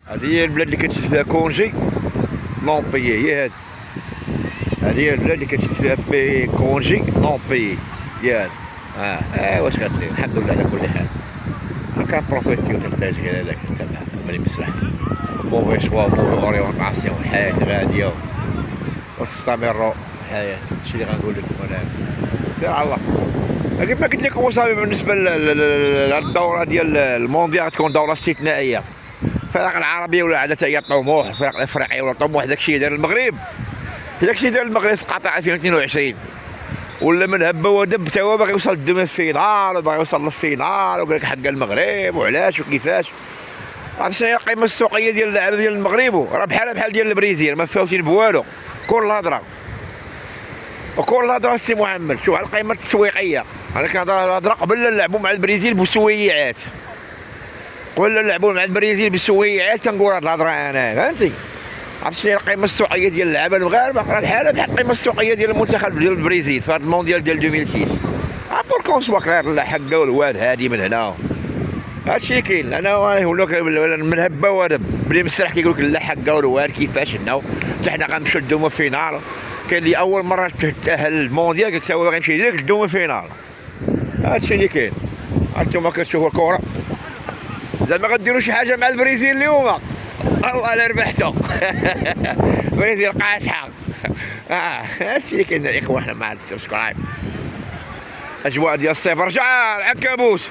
هذه هي البلاد اللي كتشد فيها كونجي نون بيي، هي هذه هي البلاد اللي كتشد فيها كونجي نون بيي، هي هذا. واش غدير؟ الحمد لله على كل حال. كنبروفيتيو تاع التاجر هذاك تبع ملي مسرح موفي شوا موفي اورينتاسيون. الحياة غادية وتستمر الحياة، هادشي اللي غنقول لكم انا. سير على الله. كما قلت لكم وصافي، بالنسبة للدورة ديال المونديال تكون دورة استثنائية. الفرق العربية ولا عندها هي طموح، الفرق الافريقية ولا طموح. داكشي دار المغرب، داكشي دار المغرب في قطاع 2022 ولا من هبه ودب تا هو باغي يوصل للدومي فينال وباغي يوصل للفينال وقال لك حق المغرب وعلاش وكيفاش. عرفت شنو هي القيمه السوقيه ديال اللعبه ديال المغرب؟ راه بحال ديال البرازيل، ما فاوتين بوالو. كل هضره وكل هضره سي محمد. شوف على القيمه التسويقيه، انا كنهضر هضره قبل نلعبوا مع البرازيل بسويعات، قبل نلعبوا مع البرازيل بسويعات كنقول هاد الهضره انا، فهمتي؟ عرفت شنو هي القيمه السوقيه ديال اللعابه المغاربه؟ راه بحال القيمه السوقيه ديال المنتخب ديال البرازيل في هذا المونديال ديال 2006. بور كون سوا كلير لا حقه والواد هادي من هنا. هادشي كاين. انا ولا من هبه ودب بلي مسرح كيقول لك لا حقه والواد كيفاش هنا حنا غنمشيو للدومو فينال. كاين اللي اول مره تاهل للمونديال قال لك هو غيمشي ليك للدومو فينال. هادشي اللي كاين. هانتوما كتشوفوا الكره زعما غديروا شي حاجه مع البرازيل اليوم. الله لا ربحتو. البرازيل قاصحه. هادشي اللي كاين الاخوان. حنا مع السبسكرايب. اجواء ديال الصيف. رجع العنكبوت،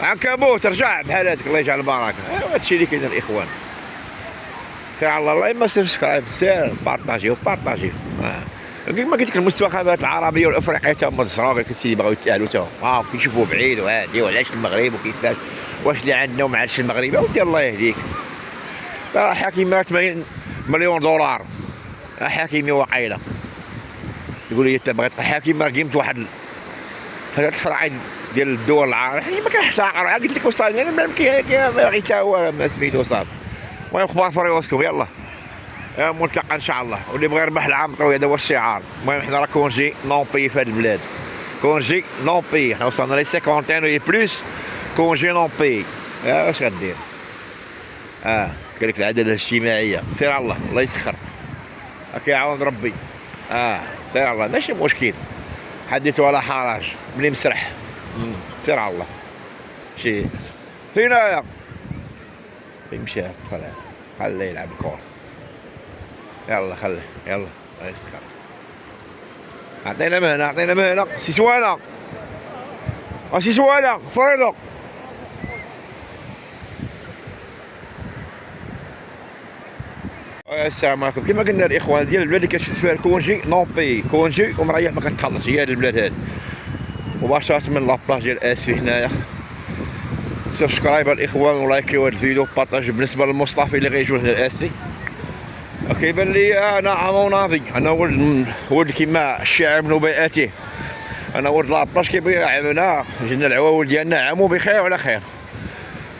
عنكبوت رجع بحال هذاك. الله يجعل البركه. هادشي اللي كاين الاخوان. تاع الله يما سبسكرايب، سير بارطاجيو. كيما قلت لك المنتخبات العربيه والافريقيه تا هما الزراغ كلشي بغاو يتاهلوا تا هما كيشوفوا بعيد وهادي وعلاش المغرب وكيفاش واش اللي عندنا وما عندش المغرب. ودي الله يهديك. حكيمه 80 مليون دولار. حكيمي وقيله تقول لي انت بغيت حكيمه قيمت واحد هاد الفراعي ديال الدول العربيه. ما كنحتاقر. قلت لك وصلني انا ما باغي حتى هو ما سميتو صافي. المهم اخبار فريوسكم يلا ملتقى ان شاء الله. واللي بغى يربح العام طويل هذا هو الشعار. المهم حنا راه كونجي نون بي في هاد البلاد. كونجي نون بي. حنا وصلنا لي 50 وي بلوس. كونجي نون بي. واش غدير؟ قال لك العداله الاجتماعيه. سير على الله يسخر. هاك يعاون ربي. سير على الله ماشي مشكل. حدث ولا حرج. ملي مسرح. سير على الله. شي هنايا فين مشى؟ خليه يلعب الكورة. يلا خليه يلا الله يسخر. عطينا مهنة سي سوانا. سي سوانا فريدو. السلام عليكم. كما قلنا الاخوان ديال البلاد اللي كتشد فيها الكونجي نون بي. كونجي ومريح ما كتخلص. هي هاد البلاد هادي مباشرة من لابلاج ديال اسفي هنايا. سبسكرايب الاخوان ولايكيو هاد الفيديو بارطاج. بالنسبه للمصطفى اللي غيجوا هنا الاسفي كيبان لي انا عموناضي. انا ولد كيما الشاعر من بيئته. انا ولد لابلاج كيبيعنا. جينا العواول ديالنا عامو بخير وعلى خير.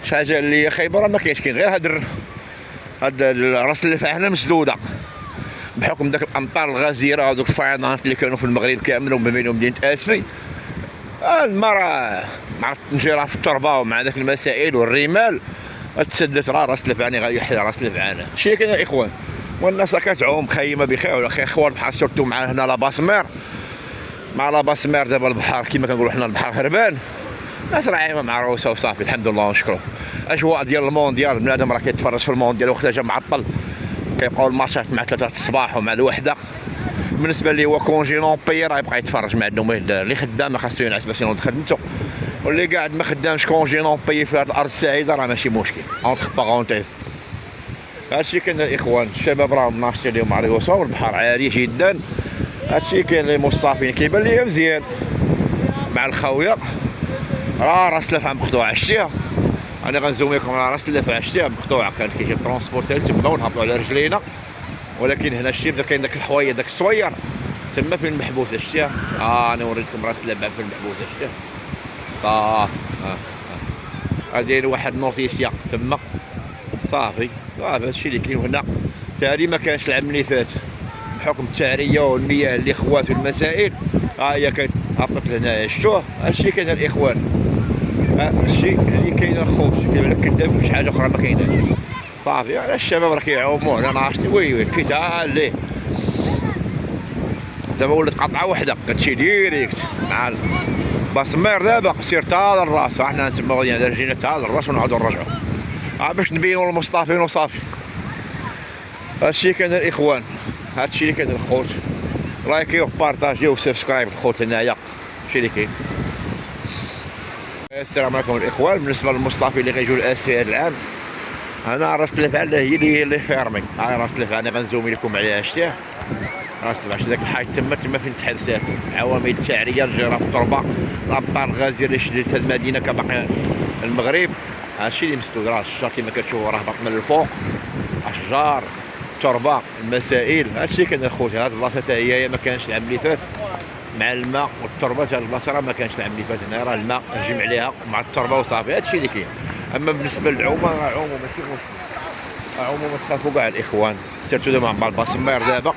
شي حاجه اللي خايبه راه ما كاينش. كاين غير هاد راس الفحنه مسدوده بحكم داك الامطار الغزيره ودوك الفيضانات اللي كانوا في المغرب كامل وما بينهم مدينه اسفي. المراه مع التنجيره في التربه ومع ذاك المسائل والرمال تسدت راه راس الفعاني غادي يحيى راس الفعانه. شي كاين الاخوان والناس كتعوم خيمه بخير ولا خير. خوار البحر سورتو مع هنا لاباسمير. مع لاباسمير دابا البحر كيما كنقولوا حنا البحر هربان. الناس راه عايمه معروسه وصافي الحمد لله ونشكرو. اجواء ديال المونديال بنادم راه كيتفرج في المونديال وقتها جا معطل. كيبقاو الماتشات مع 3 الصباح ومع الوحده. بالنسبه لي هو كونجي نون بي راه يبقى يتفرج ما عنده ما يدار. اللي خدام خاصو ينعس باش ينوض خدمته. واللي قاعد ما خدامش كونجي نون بي في هذه الارض السعيده راه ماشي مشكل. اونتخ بارونتيز. هادشي كاين الاخوان. الشباب راهم ناشطين اليوم مع الريوسه والبحر عالي جدا. هادشي كاين لي مصطفين كيبان لي مزيان مع الخاويه. راه راس الفعه مقطوعه شتيها. انا غنزوم لكم راه راس الفعه شتيها مقطوعه. كانت كيجي ترونسبورتير تما ونهبطوا على رجلينا. ولكن هنا الشيب كاين داك الحوايه داك الصوير تما فين المحبوسه شتيها. انا وريتكم راس الفعه فين المحبوسه شتيها صافي. غادي واحد نوتيسيا تما صافي. هادشي اللي كاين هنا. تالي ما كانش العام اللي فات بحكم التعريه والمياه الاخوات والمسائل. هي كانت هبطت لهنايا شفتوه. هادشي كاين الاخوان. الشيء اللي كاين الخوت كيبان لك كذاب شي حاجه اخرى ما كايناش. صافي على الشباب راه كيعوموا انا عرفتي وي كفيت ليه دابا ولات قطعه وحده كتمشي ديريكت مع الباسمير. دابا سير تا للراس حنا تما غاديين جينا تا للراس ونعاودو نرجعو باش نبينو للمصطافين وصافي. هادشي كان الاخوان، هادشي اللي كان الخوت. لايكي وبارطاجيو وسبسكرايب الخوت هنايا هادشي اللي كاين. السلام عليكم الاخوان. بالنسبه للمصطفى اللي غيجيو الاسفي هذا العام، انا راس الفعل هي اللي فيرمي. هاي راس الفعل انا غنزومي لكم عليها شتيه. راس الفعل داك الحاج تما فين تحبسات عوامل التعريه الجيره في التربه الامطار الغازيه اللي شدت المدينه كباقي المغرب. هادشي اللي مسدود راه الشجر كما كتشوفوا راه هبط من الفوق، اشجار التربه المسائل. هادشي كان اخوتي. هاد البلاصه حتى هي ما كانش العام اللي فات مع الماء والتربه. هاد البلاصه راه ما كانش العام اللي فات هنا، راه الماء هجم عليها مع التربه وصافي. هادشي اللي كاين. اما بالنسبه للعومه راه عومه ماشي مشكل، عومه ما تخافوا كاع الاخوان. سيرتو دابا مع الباسمير دابا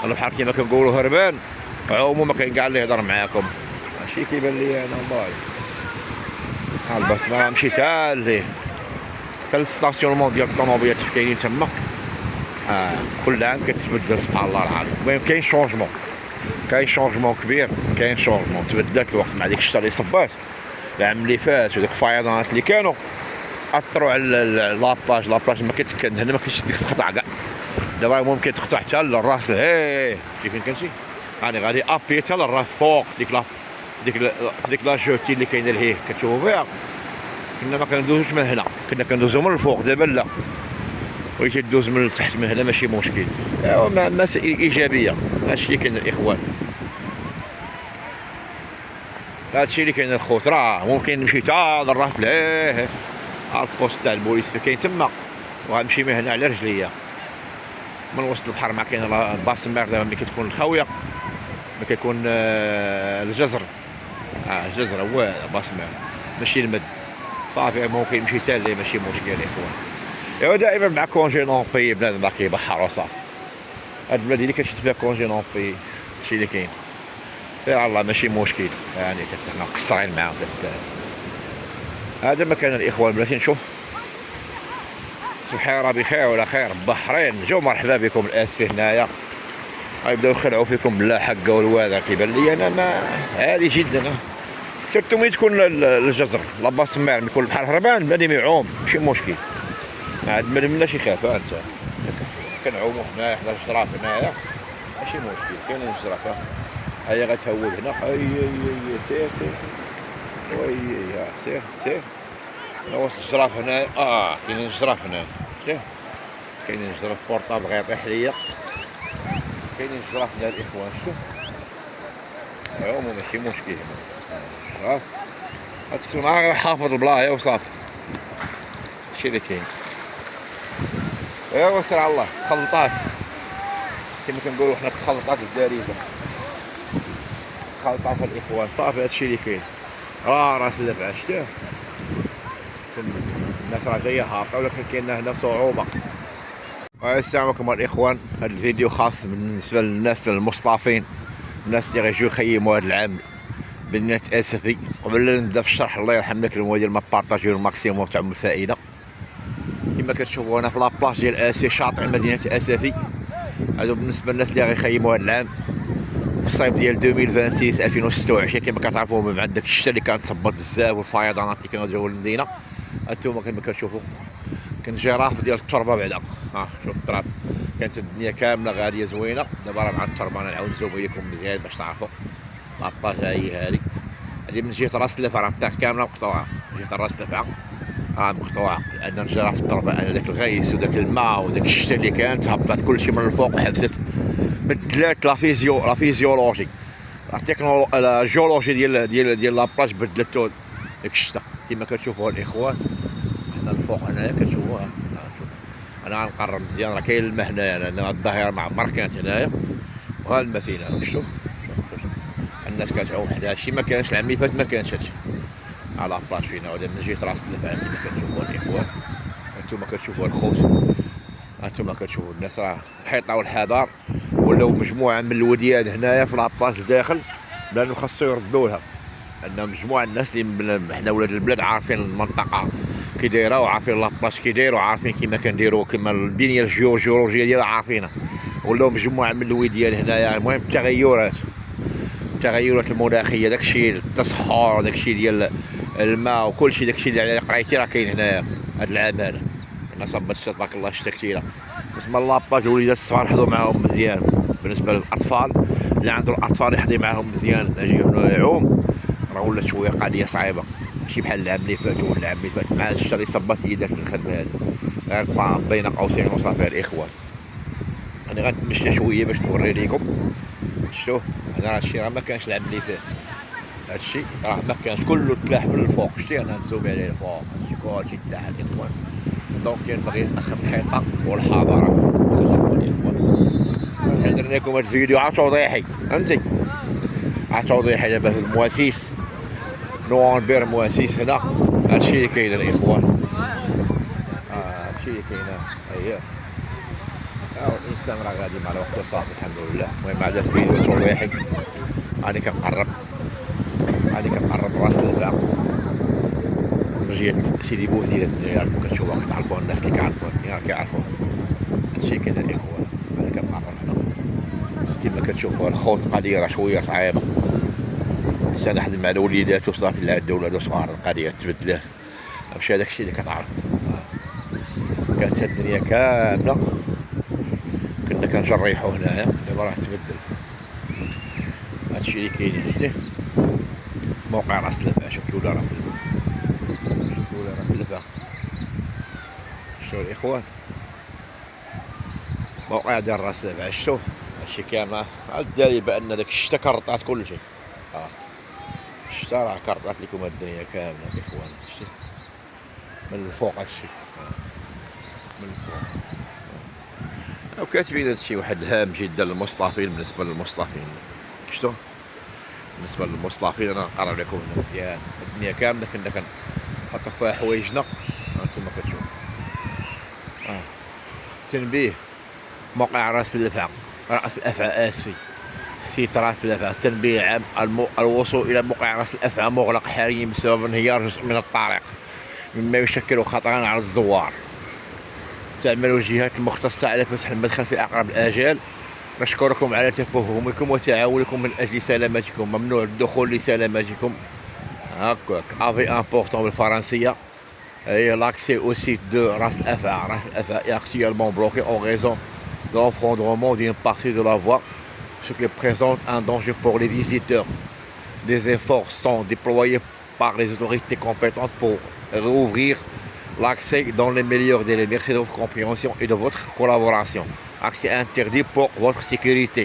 انا بحال كيما كنقولوا هربان عوموا ما كاين كاع اللي يهضر معاكم. هادشي كيبان لي انا والله. ها الباسمير مشيت تا ليه حتى الستاسيونمون ديال الطوموبيلات كاينين تما. كل عام كتبدل سبحان الله العظيم. المهم كاين شونجمون، كاين شونجمون كبير، كاين شونجمون. تبدلات الوقت مع ديك الشتا اللي صبات العام اللي فات وديك الفيضانات اللي كانوا اثروا على لاباج ما كتكن هنا ما كاينش ديك القطع كاع. دابا ممكن تقطع حتى للراس فين كنتي راني غادي ابي حتى للراس فوق ديك لا جوتي اللي كاينه لهيه كتشوفوا فيها. كنا ما كندوزوش من هنا، كنا كندوزو من الفوق. دابا لا وليتي تدوز من التحت من هنا ماشي مشكل. مسائل ايجابيه. هادشي اللي كاين الاخوان، هادشي اللي كاين الخوت. راه ممكن نمشي تا للراس لهيه البوست تاع البوليس في كاين تما وغنمشي من هنا على رجليا من وسط البحر. ما كاين الباسمير دابا ملي كتكون الخاويه ما كيكون الجزر. الجزر هو الباسمير ماشي المد. صافي ممكن نمشي تا ليه ماشي مشكل الاخوان. ايوا دائما مع كونجي نومبي بنادم باقي يبحر وصافي. هاد البلاد اللي كتشد فيها كونجي نومبي هادشي اللي كاين. يا الله ماشي مشكل يعني حنا مقصرين معاهم. هذا مكان الاخوان. بلاتي نشوف البحيره بخير ولا خير بحرين. جو مرحبا بكم الاسفي هنايا. غيبداو يخلعوا فيكم بالله حقه والواد. كيبان لي انا ما عادي جدا. سيرتو ملي تكون الجزر لاباسمير يكون البحر هربان بنادم يعوم ماشي مشكل. ما عاد مناش يخاف. انت كنعوموا هنايا حدا الجراف هنايا ماشي مشكل. كاينين الجراف هيا غتهود هنا. سير وي سير وسط الجراف هنايا. كاينين الجراف هنايا. شوف كاينين الجراف بورطابل غيطيح ليا. كاينين الجراف هنا الاخوان. شوف عوموا ماشي مشكل. خاصك معاه حافظ البلاصه وصافي. هادشي اللي كاين. ايوا سير على الله. تخلطات كما كنقولوا حنا التخلطات الدارجه. تخلطات الاخوان صافي. هادشي اللي كاين. راس الدفع شتاه الناس راه جايه هابطه ولكن كاين هنا صعوبه. السلام عليكم الاخوان. هذا الفيديو خاص بالنسبه للناس المصطافين، الناس اللي غيجيو يخيموا هذا العام بنية اسفي. قبل لا نبدا في الشرح الله يرحم لك المواد ديال ما بارطاجيو الماكسيموم تاع الفائده. كما كتشوفوا هنا في لابلاج ديال اسفي شاطئ مدينه اسفي. هادو بالنسبه للناس اللي غيخيموا هذا العام في الصيف ديال 2026 كما كتعرفوا مع داك الشتا اللي كان تصبط بزاف والفيضانات اللي كانوا جاو للمدينه. هانتوما كما كتشوفوا كان جراف ديال التربه بعدا. شوف التراب كانت الدنيا كامله غاديه زوينه. دابا راه مع التربه انا نعاود نزوم لكم مزيان باش تعرفوا. لاباج هي هذه من جهه راس اللفعه راه بتاع كامله مقطوعه. جهه راس اللفعه راه مقطوعه لان الجراف التربه على داك الغيس وداك الماء وداك الشتا اللي كان تهبط كلشي من الفوق وحبست. بدلات لا فيزيولوجي الجيولوجي ديال لاباج بدلتو داك الشتا كما كتشوفوا الاخوان. حنا الفوق هنايا كتشوفوها. انا غنقرب مزيان راه كاين الماء هنايا. انا الظاهره مع عمر كانت هنايا وها الماء فينا. شوف الناس كتعوم حدا هادشي ما كانش العام اللي فات ما كانش هادشي على لاباج فينا. وهذا من جهه راس اللفعه كما كتشوفوا الاخوان. هانتوما كتشوفوا الخوت. هانتوما كتشوفوا الناس راه الحيطه والحذر ولاو مجموعه من الوديان هنايا في لاباج الداخل لانه خاصو يردوا لها. ان مجموعه الناس اللي حنا ولاد البلاد عارفين المنطقه كي دايره وعارفين لابلاص كي داير وعارفين كيما كنديروا كيما البنيه الجيولوجيه ديالها عارفينها، ولاو مجموعه من الوديان هنايا. المهم التغيرات المناخيه داكشي التصحر داكشي ديال الماء وكلشي داكشي اللي قريتي راه كاين هنايا. هاد العماله انا صبت تبارك الله شتا كثيره. بالنسبه لاباج الوليدات الصغار حضوا معاهم مزيان. بالنسبه للاطفال اللي عندهم الاطفال يحضي معاهم مزيان، اجي هنا يعوم راه ولات شويه قضيه صعيبه، ماشي بحال العام اللي فات ولا العام اللي فات مع الشتا اللي صبات هي داك الخدمه هذه. غير بين قوسين وصافي الاخوان. انا غنتمشى شويه باش نوري لكم. شوف هنا هادشي راه ما كانش العام اللي فات، هادشي راه ما كانش كله تلاح من الفوق. شتي انا نزوم عليه الفوق هادشي كلشي تلاح الاخوان. دونك ينبغي نأخر الحيطه والحضاره الاخوان. درنا لكم هاد الفيديو عا توضيحي، فهمتي؟ عا توضيحي دابا في المواسيس نوامبر مواسيس هنا. هادشي اللي كاين الاخوان، هادشي اللي كاين. اييه الانسان راه غادي مع الوقت وصافي الحمد لله. المهم هذا الفيديو توضيحي. راني كنقرب راس الباع من جهه سيدي بوزيد. كتشوفوا كتعرفوا الناس اللي كيعرفوني كيعرفوا هادشي كاين الاخوان. راني كنقرب هنا كيما كتشوفوا. الخوت القضيه راه شويه صعيبه. الانسان يخدم مع الوليدات وصافي لا عندو ولادو صغار القضيه تبدله. ماشي هذاك الشيء اللي كتعرف. كانت الدنيا كامله كنا كنجريحو هنايا، دابا راه تبدل. هادشي اللي كاين. شتي موقع راس لبا، شفتو ولا راس لبا شتو الاخوان. موقع ديال راس لبا شتو. هادشي كامل على الدليل بان داك الشتا كرطات كلشي. الشتا راه كرطات لكم هاد الدنيا كامله الاخوان. شتي من الفوق هادشي من الفوق. وكاتبين هادشي واحد هام جدا للمصطافين. بالنسبه للمصطافين شتو، بالنسبه للمصطافين انا نقرا لكم مزيان. الدنيا كامله كنا كنحطوا فيها حوايجنا. هانتوما كتشوفوا تنبيه موقع راس الافعى اسفي سيت راس الافعى. تنبيه عام الوصول الى موقع راس الافعى مغلق حاليا بسبب انهيار جزء من الطريق مما يشكل خطرا على الزوار. تعمل الجهات المختصة على فتح المدخل في أقرب الآجال. نشكركم على تفهمكم وتعاونكم من أجل سلامتكم. ممنوع الدخول لسلامتكم. هاكاك افي امبورطون بالفرنسية. هي لاكسي او سيت دو راس الأفعى. راس الأفعى est actuellement bloqué en raison de l'effondrement d'une partie de la voie, ce qui présente un danger pour les visiteurs. Des efforts sont déployés par les autorités compétentes pour rouvrir l'accès dans les meilleurs délais. Merci de votre compréhension et de votre collaboration. Accès interdit pour votre sécurité.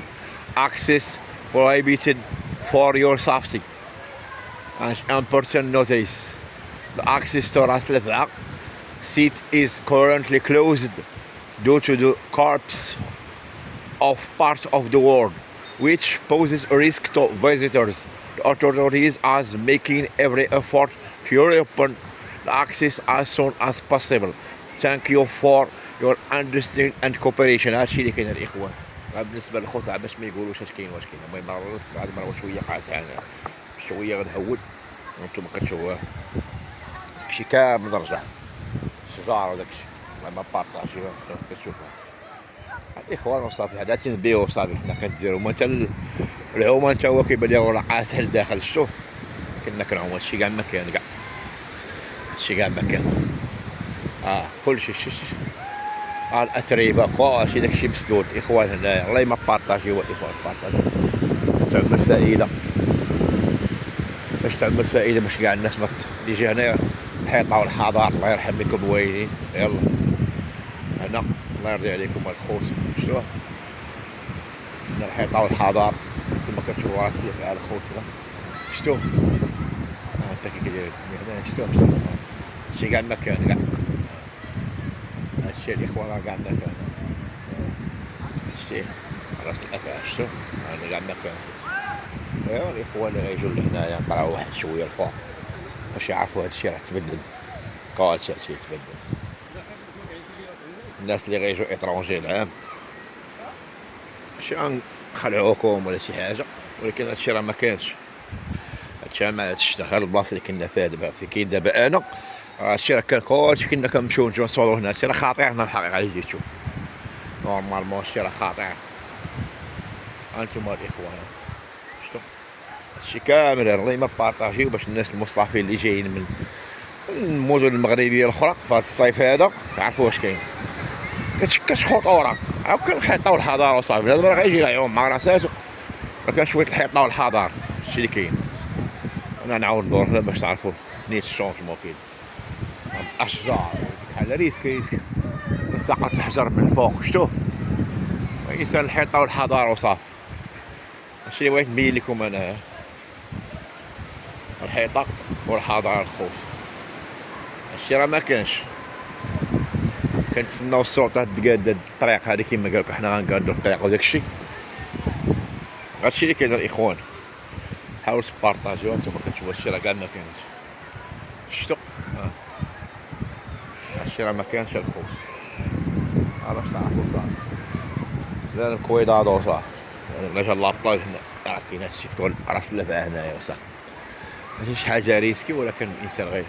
Access prohibited for your safety. And important notice. The access to Ras Laf'a seat is currently closed due to the collapse of part of the world, which poses a risk to visitors. The authorities are making every effort to reopen the access as soon as possible. Thank you for your understanding and cooperation. هادشي اللي كاين الاخوان. بالنسبه للخوت باش ما يقولوش اش كاين واش كاين. المهم راه الرز بعد المره شويه قاصحه شويه غنهود. وانتم كتشوفوه داكشي كامل رجع الشجار وداكشي. ما بارطاجيو كتشوفوا الاخوان وصافي. هذا تنبيه وصافي. حنا كنديرو مثلا العومان تا هو كيبان لي راه قاصح لداخل. شوف كنا كنعوم هادشي كاع ما كان كاع هادشي كاع ما كان. كلشي الاتربه كلشي داكشي مسدود اخوان هنايا. الله ما بارطاجيو الاخوان. بارطاجيو تعمل فائده تعمل فائده باش كاع الناس ما يجي هنايا الحيطه والحضاره. الله يرحم لكم الوالدين. يلا هنا الله يرضي عليكم الخوت. شتو هنا الحيطه والحضاره كما كتشوفوا راس على الخوت هنا. شتو انت كي كدير هنا. شتو هادشي كاع ما كان كاع. هادشي الاخوان راه كاع ما كان. شتي راس الافعى. شتو انا كاع ما كان. ايوا الاخوان اللي غيجيو لهنايا نقراو واحد شويه الفوق باش يعرفوا هادشي راه تبدل. كلشي هادشي تبدل. الناس اللي غيجيو اترونجي العام ماشي غنخلعوكم ولا شي حاجه، ولكن هادشي راه ما كانش. ما تشتا غير البلاصه اللي كنا فيها دابا في كاين دابا انا هادشي راه كان كلشي كنا كنمشيو نصورو هنا. هادشي راه خطير هنا الحقيقه اللي جيتو نورمالمون. هادشي راه خطير. هانتوما الاخوان شتو هادشي كامل الله ما بارطاجيو باش الناس المصطافين اللي جايين من المدن المغربيه الاخرى في هذا الصيف هذا يعرفوا واش كاين. كتشكلش خطوره او كنحيطو الحضاره وصافي. هذا راه غيجي غيعوم مع راساتو راه كان شويه الحيطه والحضاره. هادشي اللي كاين. انا نعاود ندور هنا باش تعرفوا نيت الشونجمون كاين. الاشجار بحال ريسك تساقط الحجر من الفوق شتو الانسان الحيطه والحضاره وصافي. هادشي اللي بغيت نبين لكم انا الحيطه والحضاره الخوت. هادشي راه ما كانش كنتسناو السلطه تقاد الطريق هذه كيما قال لك حنا غنقادو الطريق وداك الشيء. هادشي اللي كاين الاخوان. حاولوا تبارطاجيو. نتوما كتشوفوا هادشي راه كاع ما كاينش شتو هادشي راه ما كانش الخوت. باش تعرفوا صافي لازم كويدادو صافي. لا جا لابلاج هنا راه كاين هادشي في راس اللفعه هنايا وصافي. ماشي شي حاجه ريسكي ولكن الانسان غير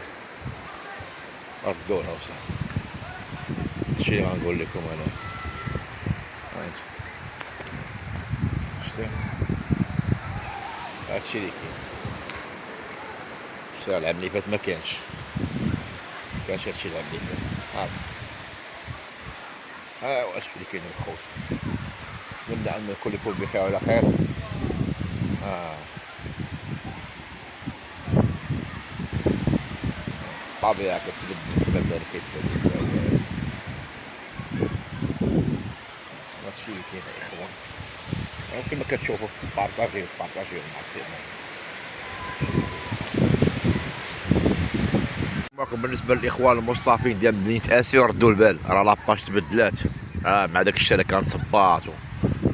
ردوها وصافي. هادشي اللي غنقول لكم انا. شتي هادشي اللي كاين. شتي العام اللي فات ما كانش هادشي العام اللي فات. ها هو هادشي اللي كاين الخوت. نبدا ان الكل يكون بخير وعلى خير. الطبيعه كتبدل كيتبدل. هادشي اللي كاين الاخوان. كيما كتشوفوا بارطاجيو مع السلامه. بالنسبه للاخوان المصطافين ديال مدينه اسيو ردوا البال راه لاباج تبدلات. مع داك الشيء اللي كان صباط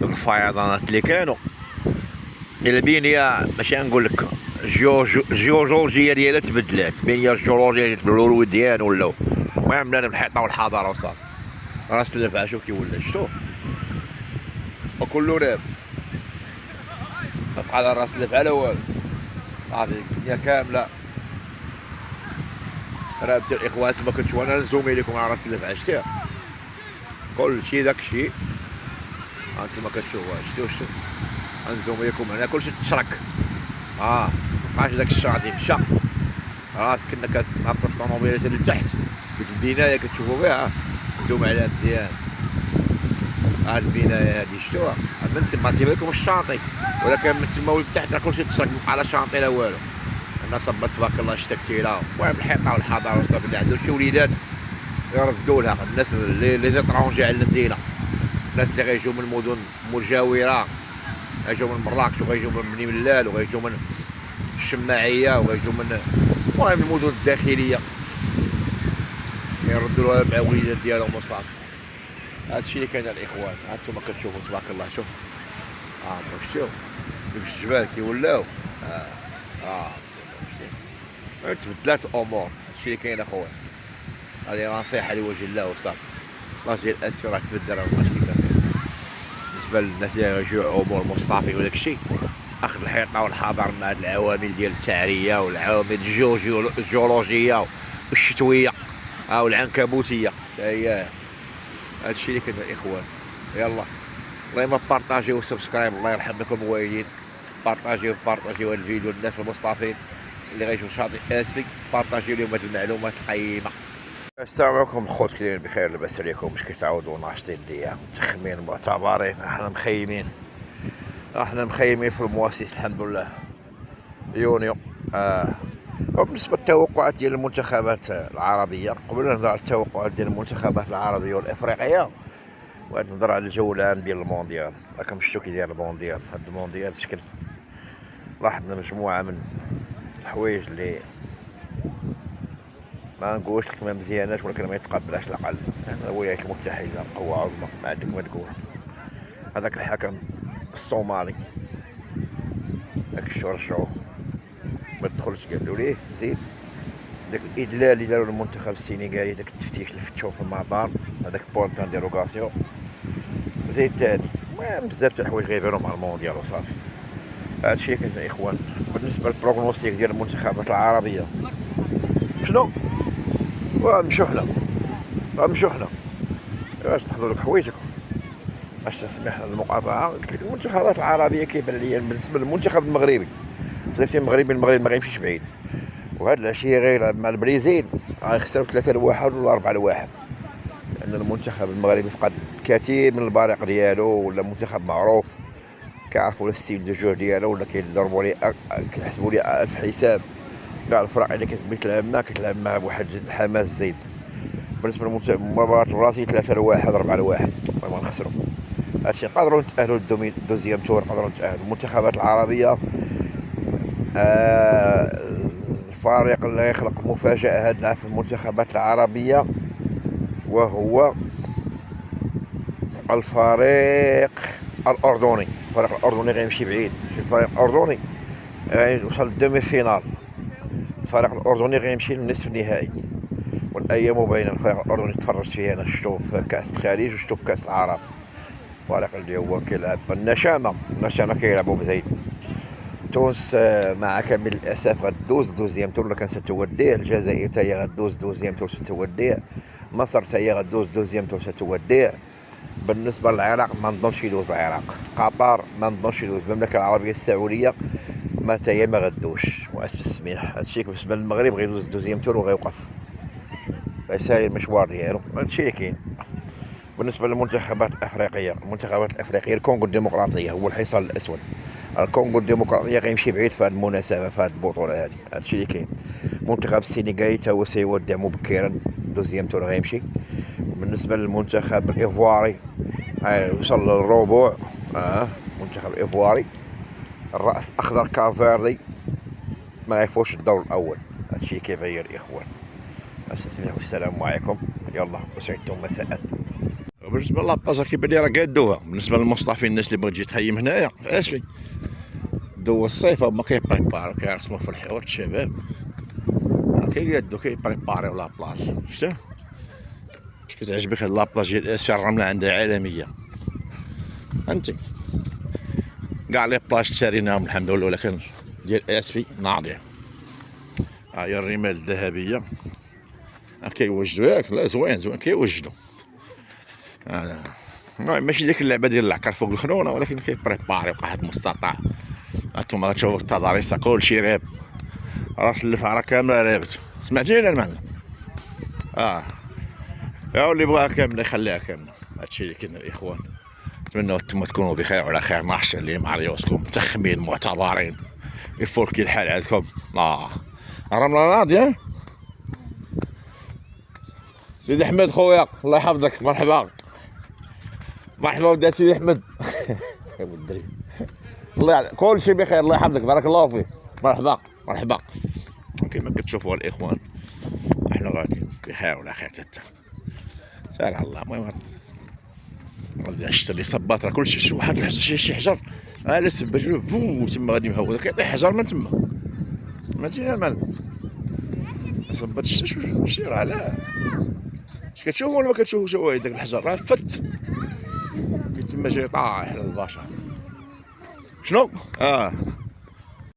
والفيضانات اللي كانوا البنيه ماشي نقول لك الجيولوجيه ديالها تبدلات. البنيه الجيولوجيه الولوديان ولاو. المهم بنادم الحيطه والحضاره وصافي. راس اللفعه شوف كي ولا شتو وكله راب تبقى على راس اللفعه لا والو صافي. الدنيا كامله رابطه الاخوان. ما كنتو انا نزومي لكم على راس اللفعه شتيها كلشي داكشي هانتوما كتشوفوها شتو غنزوم لكم هنا كلشي تشرك. مابقاش داك الشاطئ مشى. كنا كنهبطو الطوموبيلات لتحت ديك البنايه كتشوفو بها. نزوم عليها مزيان. هاد البنايه هادي شتوها من تما تيبان لكم الشاطئ ولكن من تما ولتحت راه كلشي تشرك مابقى لا شاطئ لا والو. الناس صبات تبارك الله شتا كثيره. المهم الحيطه والحضاره وصافي. اللي عنده شي وليدات يردوا لها. الناس لي زيترونجي على المدينه. الناس اللي غيجيو من المدن المجاوره غيجيو من مراكش وغيجيو من بني ملال وغيجيو من الشماعيه وغيجيو من المهم المدن الداخليه يردوا لها مع الوليدات ديالهم وصافي. هادشي اللي كاين الاخوان. هانتوما كتشوفوا تبارك الله. شوف شتو دوك الجبال كي ولاو. تبدلات الامور. هادشي اللي كاين اخويا. هذه نصيحه لوجه الله وصافي. الله ديال اسيو راه تبدل راه مابقاش كيما كان. بالنسبه للناس اللي غيجيو امور مصطفي وداك الشيء اخذ الحيطه والحضر مع هاد العوامل ديال التعريه والعوامل الجيولوجيه والشتويه والعنكبوتيه هي هادشي اللي كاين الاخوان. يلا الله ما بارطاجيو وسبسكرايب. الله يرحم لكم الوالدين. بارطاجيو هاد الفيديو للناس المصطفين اللي غيجيو شاطئ اسفي. بارطاجيو لهم هاد المعلومات القيمه. السلام عليكم الخوت كاينين بخير لاباس عليكم. واش كتعاودوا ناشطين ليا متخمين معتبرين. احنا مخيمين في المواسيس الحمد لله يونيو. وبالنسبه للتوقعات ديال المنتخبات العربيه قبل نهضر على التوقعات ديال المنتخبات العربيه والافريقيه ونهضر على الجو العام ديال المونديال. راكم شفتوا كي داير المونديال. هاد المونديال شكل لاحظنا مجموعه من الحوايج اللي ما نقولش لك ما مزياناش ولكن ما يتقبلهاش العقل. الولايات المتحده قوه عظمى ما عندك ما تقول. هذاك الحكم الصومالي داك الشرشو ما تدخلش قالوا ليه زيد. داك الادلال اللي داروا المنتخب السينيغالي داك التفتيش اللي فتشوه في المطار هذاك بوانتان ديروغاسيون زيد تاني. المهم بزاف تاع الحوايج غيبانو مع المونديال وصافي. هذا الشيء كاين الاخوان. بالنسبه للبروغنوستيك ديال المنتخبات العربيه شنو؟ غنمشيو حنا باش نحضروا لك حوايجكم. باش تسمح المقاطعه، قلت لك المنتخبات العربيه كيبان لي بالنسبه للمنتخب المغربي صيفطي المغرب ما غيمشيش بعيد، وهاد العشيه غيلعب مع البرازيل غيخسروا 3-1 ولا 4-1، لان المنتخب المغربي فقد كثير من البريق ديالو، ولا منتخب معروف كيعرفوا الستيل دو جو ديالو، ولا كيضربوا لي كيحسبوا لي الف حساب. كاع الفرق اللي كتلعب معاه بواحد الحماس زايد. بالنسبه لمباراه البرازيل 3-1 4-1 ما نخسروا. هادشي نقدروا نتاهلوا للدوزيام تور، نقدروا نتاهلوا. المنتخبات العربيه الفريق اللي يخلق مفاجاه هاد العام في المنتخبات العربيه وهو الفريق الاردني. الفريق الاردني غيمشي بعيد، الفريق الاردني غيوصل للدومي فينال، الفريق الاردني غيمشي للنصف النهائي، والايام باينه. الفريق الاردني تفرجت فيه انا، شفتو في كاس الخليج وشفتو في كاس العرب. الفريق اللي هو كيلعب النشامه كيلعبوا بزايد. تونس مع كامل الاسف غدوز دوزيام تور، كان ستودع. الجزائر حتى هي غدوز دوزيام تور ستودع. مصر حتى هي غدوز دوزيام تور ستودع. بالنسبه للعراق ما نظنش يدوز العراق. قطر ما نظنش يدوز. المملكه العربيه السعوديه ما حتى هي ما غدوش، مؤسف السميح. هادشي بالنسبه للمغرب غيدوز دوزيام تور وغيوقف، غيسالي المشوار ديالو. هادشي اللي كاين. بالنسبه للمنتخبات الافريقيه، الكونغو الديمقراطيه هو الحصان الاسود. الكونغو الديمقراطيه غيمشي بعيد في هذه المناسبه، في هذه البطوله هذه. هادشي اللي كاين. المنتخب السينيغالي تا هو سيودع مبكرا، دوزيام تور غيمشي. بالنسبه للمنتخب الايفواري وصل للربع. المنتخب الايفواري الراس الاخضر كافيردي ما يفوش الدور الاول. هادشي اللي كيبين الاخوان. اسمحوا السلام عليكم، يلا وسعدتم مساء. بالنسبه لاباجا كيبان لي راه قادوها. بالنسبه للمصطفين الناس اللي بغات تجي تخيم هنايا اش في دو الصيف هما كيبريباريو، كيرسموا في الحوار الشباب كيبريباريو لابلاج. شفتوا واش كتعجبك هاد لابلاج ديال اسفي؟ الرمله عندها عالميه فهمتي. كاع لي بلاج تساليناهم الحمد لله، ولكن ديال اسفي ناضيه. ها هي الرمال الذهبيه كيوجدوا ياك. لا زوين كيوجدوا. ماشي ديك اللعبه ديال العكر فوق الخنونه، ولكن كيبريباري واحد المستطاع. هانتوما غتشوفوا التضاريس كلشي راب، راس الفاره كامله رابت. سمعتيني المعلم؟ يا اللي بغاها كامله يخليها كامله. هادشي اللي كاين الاخوان. نتمنى نتوما تكونوا بخير وعلى خير. ناقشه اللي مع ريوسكم متخمين معتبرين يفول كي الحال عندكم. الرمله ناضيه. سيدي احمد خويا الله يحفظك، مرحبا ودي سيدي احمد. يا ودري الله كل شيء بخير، الله يحفظك، بارك الله فيك، مرحبا. كيما كتشوفوا الاخوان احنا غاديين بخير ولا خير حتى سال الله. المهم غادي نشتري صباط راه كلشي. شي واحد شي حجر لسه باش فو تما غادي مهود كيطيح حجر من تما. ماشي يا مال صبات شتي راه لا اش كتشوفوا ولا ما كتشوفوش؟ هو داك الحجر راه فت تما جاي طايح للبشر. شنو